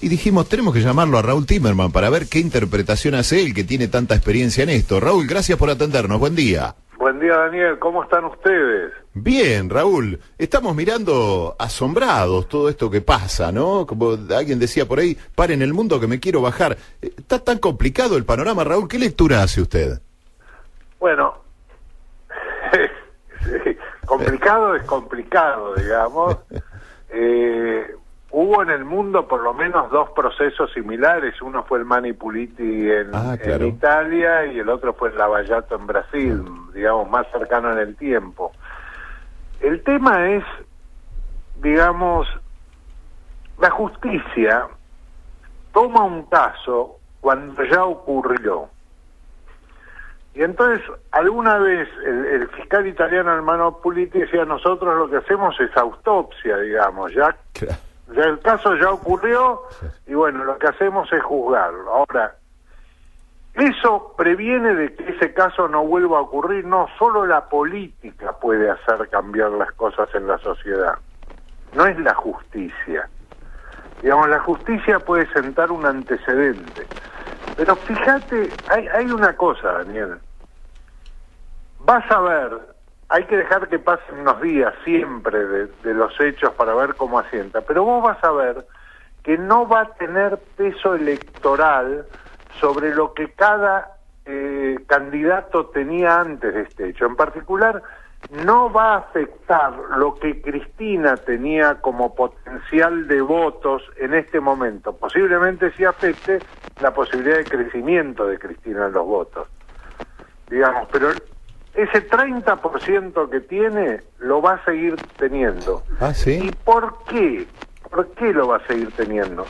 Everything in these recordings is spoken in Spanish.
y dijimos, tenemos que llamarlo a Raúl Timerman para ver qué interpretación hace él, que tiene tanta experiencia en esto. Raúl, gracias por atendernos, buen día. Buen día, Daniel, ¿cómo están ustedes? Bien, Raúl, estamos mirando asombrados todo esto que pasa, ¿no? Como alguien decía por ahí, paren el mundo que me quiero bajar. Está tan complicado el panorama, Raúl, ¿qué lectura hace usted? Bueno, complicado es complicado, digamos. Hubo en el mundo por lo menos dos procesos similares. Uno fue el Mani Puliti en Italia y el otro fue el Lavallato en Brasil, digamos, más cercano en el tiempo. El tema es, digamos, la justicia toma un caso cuando ya ocurrió. Y entonces, alguna vez el fiscal italiano, hermano Puliti, decía, nosotros lo que hacemos es autopsia, digamos, ya el caso ya ocurrió y bueno, lo que hacemos es juzgarlo. Ahora, eso previene de que ese caso no vuelva a ocurrir. No, solo la política puede hacer cambiar las cosas en la sociedad, no es la justicia. Digamos, la justicia puede sentar un antecedente. Pero fíjate, hay una cosa, Daniel. Vas a ver, hay que dejar que pasen unos días siempre de los hechos para ver cómo asienta, pero vos vas a ver que no va a tener peso electoral sobre lo que cada candidato tenía antes de este hecho. En particular, no va a afectar lo que Cristina tenía como potencial de votos en este momento. Posiblemente sí afecte la posibilidad de crecimiento de Cristina en los votos, digamos, pero ese 30% que tiene lo va a seguir teniendo. ¿Ah, sí? ¿Y por qué? ¿Por qué lo va a seguir teniendo?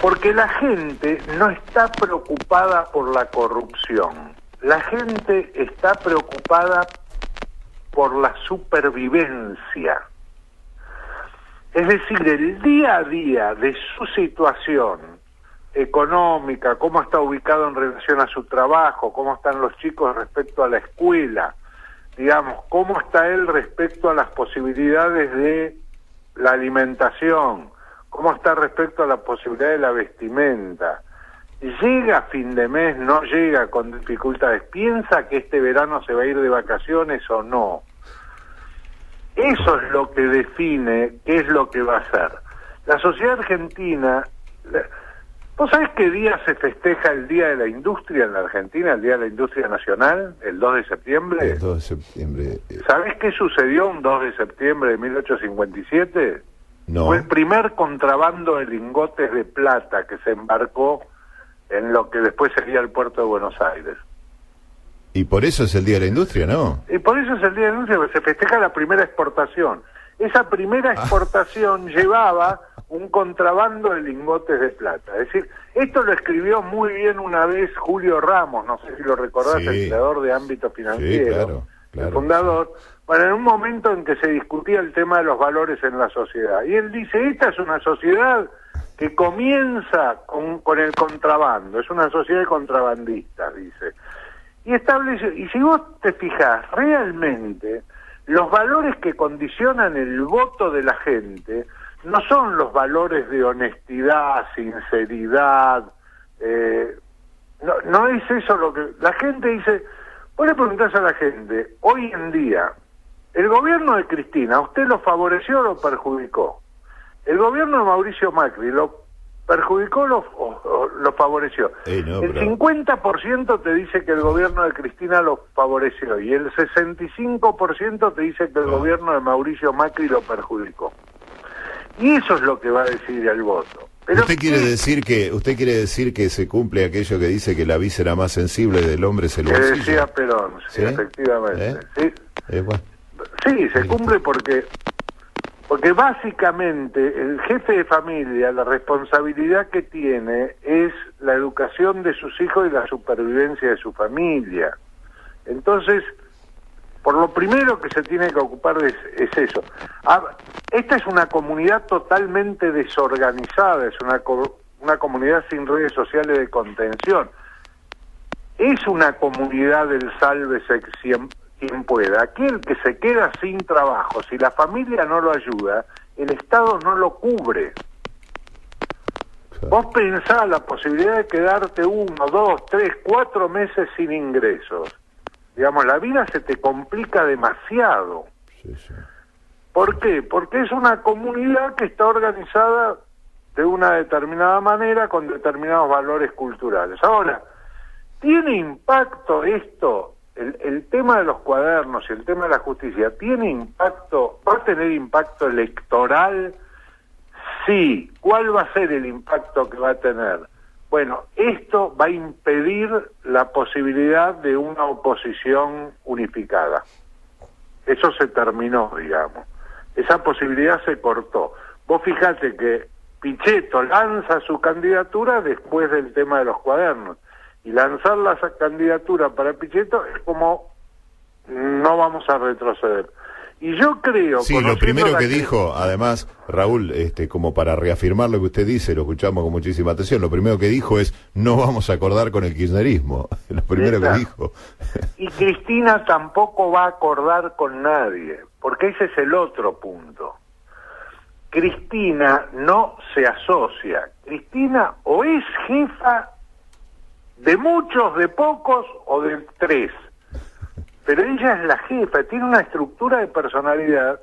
Porque la gente no está preocupada por la corrupción. La gente está preocupada por la supervivencia. Es decir, el día a día de su situación económica, cómo está ubicado en relación a su trabajo, cómo están los chicos respecto a la escuela, digamos, cómo está él respecto a las posibilidades de la alimentación, cómo está respecto a la posibilidad de la vestimenta. Llega a fin de mes, no llega con dificultades, piensa que este verano se va a ir de vacaciones o no. Eso es lo que define qué es lo que va a hacer. La sociedad argentina, ¿vos sabés qué día se festeja el Día de la Industria en la Argentina, el Día de la Industria Nacional, el 2 de septiembre? El 2 de septiembre. ¿Sabés qué sucedió un 2 de septiembre de 1857? No. Fue el primer contrabando de lingotes de plata que se embarcó en lo que después sería el puerto de Buenos Aires. Y por eso es el Día de la Industria, ¿no? Y por eso es el Día de la Industria, porque se festeja la primera exportación. Esa primera exportación llevaba un contrabando de lingotes de plata. Es decir, esto lo escribió muy bien una vez Julio Ramos, no sé si lo recordás, Sí. el creador de Ámbito Financiero, Sí, claro, el fundador. Sí. Bueno, en un momento en que se discutía el tema de los valores en la sociedad. Y él dice, esta es una sociedad que comienza con el contrabando, es una sociedad de contrabandistas, dice. Y establece, y si vos te fijás, realmente los valores que condicionan el voto de la gente no son los valores de honestidad, sinceridad, no es eso lo que... La gente dice, vos le preguntás a la gente, hoy en día, ¿el gobierno de Cristina, usted lo favoreció o lo perjudicó? ¿El gobierno de Mauricio Macri lo perjudicó o lo favoreció? No, el 50% te dice que el gobierno de Cristina lo favoreció y el 65% te dice que el gobierno de Mauricio Macri lo perjudicó. Y eso es lo que va a decidir el voto. Pero usted quiere decir que se cumple aquello que dice que la víscera más sensible del hombre es el bolsillo. Que decía Perón, sí, efectivamente. Sí, bueno. Sí, se cumple porque básicamente el jefe de familia, la responsabilidad que tiene es la educación de sus hijos y la supervivencia de su familia. Entonces, por lo primero que se tiene que ocupar es eso. Esta es una comunidad totalmente desorganizada, es una comunidad sin redes sociales de contención. Es una comunidad del sálvese quien pueda. Aquel que se queda sin trabajo, si la familia no lo ayuda, el Estado no lo cubre. Vos pensás la posibilidad de quedarte 1, 2, 3, 4 meses sin ingresos. Digamos, la vida se te complica demasiado. Sí, sí. ¿Por qué? Porque es una comunidad que está organizada de una determinada manera con determinados valores culturales. Ahora, ¿tiene impacto esto? El tema de los cuadernos y el tema de la justicia, ¿tiene impacto? ¿Va a tener impacto electoral? Sí. ¿Cuál va a ser el impacto que va a tener? Bueno, esto va a impedir la posibilidad de una oposición unificada. Eso se terminó, digamos. Esa posibilidad se cortó. Vos fijate que Pichetto lanza su candidatura después del tema de los cuadernos. Y lanzar la candidatura para Pichetto es como no vamos a retroceder. Y yo creo... Sí, lo primero que dijo, además, Raúl, como para reafirmar lo que usted dice, lo escuchamos con muchísima atención, lo primero que dijo es, no vamos a acordar con el kirchnerismo. Lo primero que dijo. Y Cristina tampoco va a acordar con nadie, porque ese es el otro punto. Cristina no se asocia. Cristina o es jefa de muchos, de pocos o de 3. Pero ella es la jefa, tiene una estructura de personalidad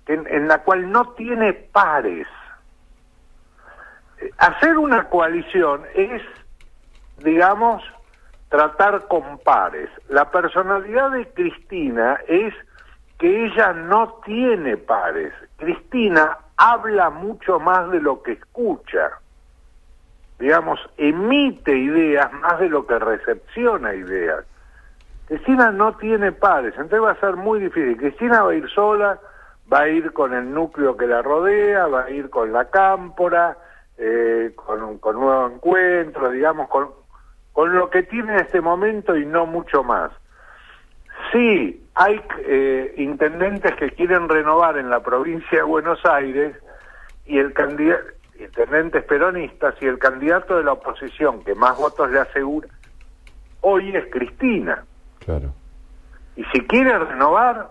en la cual no tiene pares. Hacer una coalición es, digamos, tratar con pares. La personalidad de Cristina es que ella no tiene pares. Cristina habla mucho más de lo que escucha. Digamos, emite ideas más de lo que recepciona ideas. Cristina no tiene pares, entonces va a ser muy difícil. Cristina va a ir sola, va a ir con el núcleo que la rodea, va a ir con la cámpora, con Nuevo Encuentro, digamos, con lo que tiene en este momento y no mucho más. Sí, hay intendentes que quieren renovar en la provincia de Buenos Aires y el candidato, intendentes peronistas, y el candidato de la oposición que más votos le asegura hoy es Cristina. Claro. Y si quiere renovar,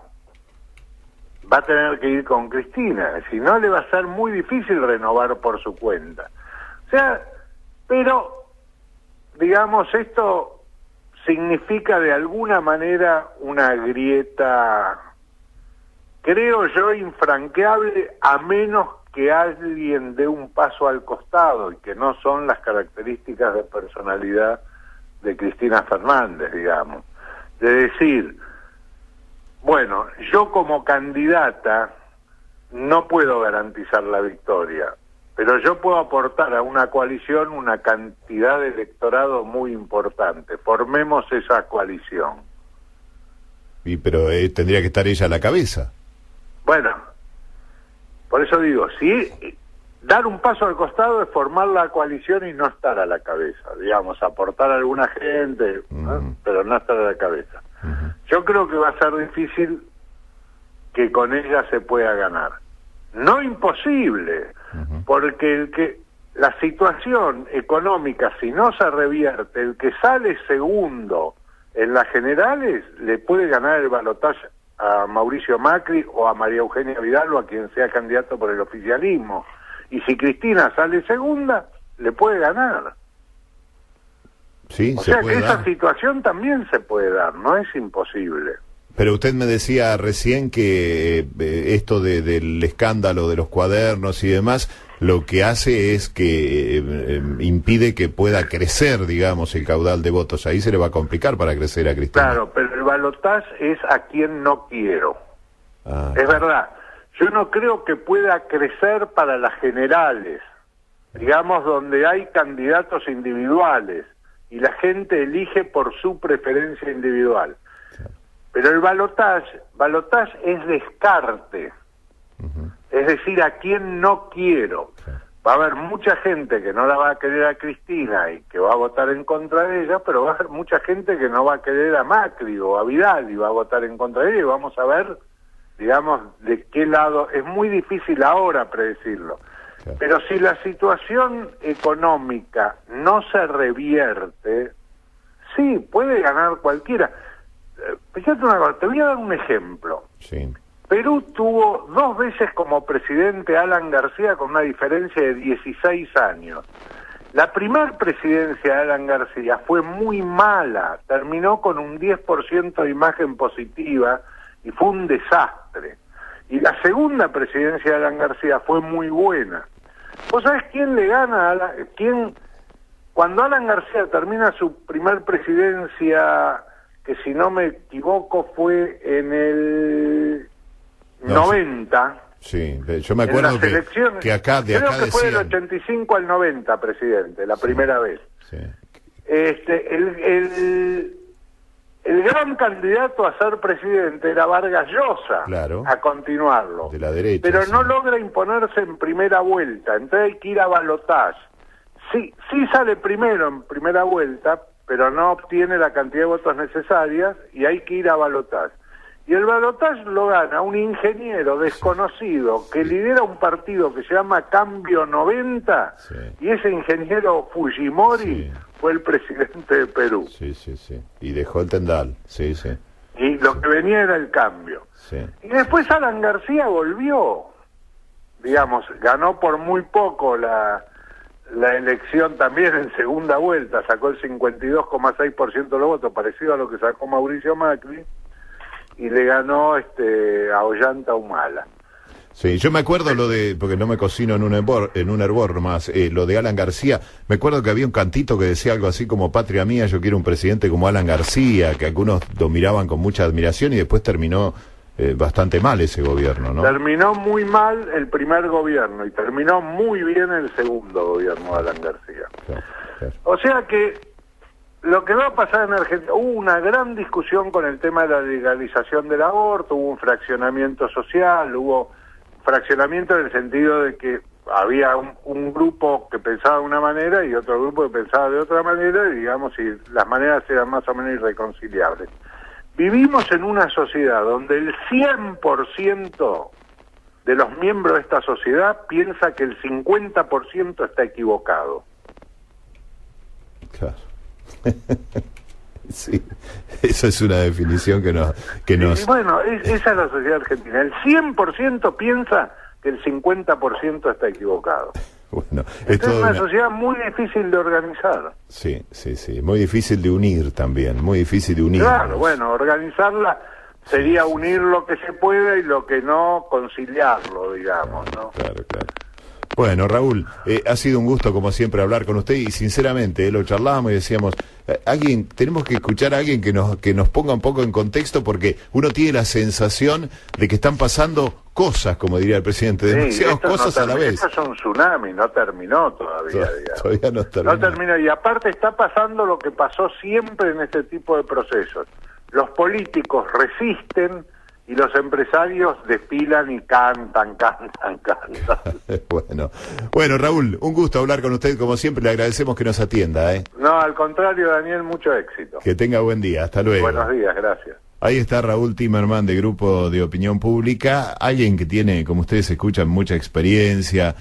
va a tener que ir con Cristina. Si no, le va a ser muy difícil renovar por su cuenta. O sea, pero, digamos, esto significa de alguna manera una grieta, creo yo, infranqueable, a menos que alguien dé un paso al costado, y que no son las características de personalidad de Cristina Fernández, digamos. De decir, bueno, yo como candidata no puedo garantizar la victoria, pero yo puedo aportar a una coalición una cantidad de electorado muy importante. Formemos esa coalición. Pero tendría que estar ella a la cabeza. Bueno, por eso digo, sí, dar un paso al costado es formar la coalición y no estar a la cabeza, digamos, aportar a alguna gente, ¿no? Pero no estar a la cabeza. Yo creo que va a ser difícil que con ella se pueda ganar. No imposible, porque la situación económica, si no se revierte, el que sale segundo en las generales le puede ganar el balotaje a Mauricio Macri o a María Eugenia Vidal o a quien sea candidato por el oficialismo. Y si Cristina sale segunda, le puede ganar. Sí, o sea que esa situación también se puede dar, no es imposible. Pero usted me decía recién que esto del escándalo de los cuadernos y demás, lo que hace es que impide que pueda crecer, digamos, el caudal de votos. Ahí se le va a complicar para crecer a Cristina. Claro, pero el balotaje es a quien no quiero. Es verdad. Yo no creo que pueda crecer para las generales, digamos, donde hay candidatos individuales y la gente elige por su preferencia individual. Pero el balotaje es descarte, es decir, a quien no quiero. Va a haber mucha gente que no la va a querer a Cristina y que va a votar en contra de ella, pero va a haber mucha gente que no va a querer a Macri o a Vidal y va a votar en contra de ella, y vamos a ver, digamos, de qué lado. Es muy difícil ahora predecirlo. Pero si la situación económica no se revierte, sí, puede ganar cualquiera. Fíjate una cosa, te voy a dar un ejemplo. Sí. Perú tuvo 2 veces como presidente Alan García con una diferencia de 16 años. La primer presidencia de Alan García fue muy mala, terminó con un 10% de imagen positiva y fue un desastre. Y la segunda presidencia de Alan García fue muy buena. ¿Vos sabés quién le gana a cuando Alan García termina su primer presidencia, que si no me equivoco fue en el 90... Sí, yo me acuerdo que acá de creo acá que fue del decían... 85 al 90, presidente, la primera vez. Sí. El gran candidato a ser presidente era Vargas Llosa, claro, a continuarlo. De la derecha. Pero no logra imponerse en primera vuelta, entonces hay que ir a balotaje. Sí sale primero en primera vuelta, pero no obtiene la cantidad de votos necesarias y hay que ir a balotaje. Y el balotaje lo gana un ingeniero desconocido que lidera un partido que se llama Cambio 90, y ese ingeniero Fujimori fue el presidente de Perú. Sí. Y dejó el tendal, sí. Y lo que venía era el cambio. Sí. Y después Alan García volvió, digamos, ganó por muy poco la elección también en segunda vuelta, sacó el 52,6% de los votos, parecido a lo que sacó Mauricio Macri, y le ganó a Ollanta Humala. Sí, yo me acuerdo porque no me cocino en un hervor más, lo de Alan García, me acuerdo que había un cantito que decía algo así como patria mía, yo quiero un presidente como Alan García, que algunos lo miraban con mucha admiración y después terminó bastante mal ese gobierno, ¿no? Terminó muy mal el primer gobierno y terminó muy bien el segundo gobierno de Alan García. Claro. O sea que lo que va a pasar en Argentina, hubo una gran discusión con el tema de la legalización del aborto, hubo un fraccionamiento social, hubo fraccionamiento en el sentido de que había un grupo que pensaba de una manera y otro grupo que pensaba de otra manera, y digamos, y las maneras eran más o menos irreconciliables. Vivimos en una sociedad donde el 100% de los miembros de esta sociedad piensa que el 50% está equivocado. Claro. Sí, esa es una definición que nos... Y bueno, esa es la sociedad argentina. El 100% piensa que el 50% está equivocado. Bueno, es una sociedad muy difícil de organizar. Sí, muy difícil de unir también, muy difícil de unir. Claro, bueno, organizarla sería unir lo que se puede y lo que no, conciliarlo, digamos, ¿no? Claro. Bueno, Raúl, ha sido un gusto como siempre hablar con usted y sinceramente lo charlábamos y decíamos, tenemos que escuchar a alguien que nos ponga un poco en contexto porque uno tiene la sensación de que están pasando cosas, como diría el presidente, demasiadas cosas a la vez. Esto es un tsunami, no terminó todavía, digamos. Todavía no terminó. No terminó, y aparte está pasando lo que pasó siempre en este tipo de procesos. Los políticos resisten y los empresarios desfilan y cantan. Bueno, Raúl, un gusto hablar con usted, como siempre, le agradecemos que nos atienda. No, al contrario, Daniel, mucho éxito. Que tenga buen día, hasta luego. Buenos días, gracias. Ahí está Raúl Timerman, de Grupo de Opinión Pública, alguien que tiene, como ustedes escuchan, mucha experiencia.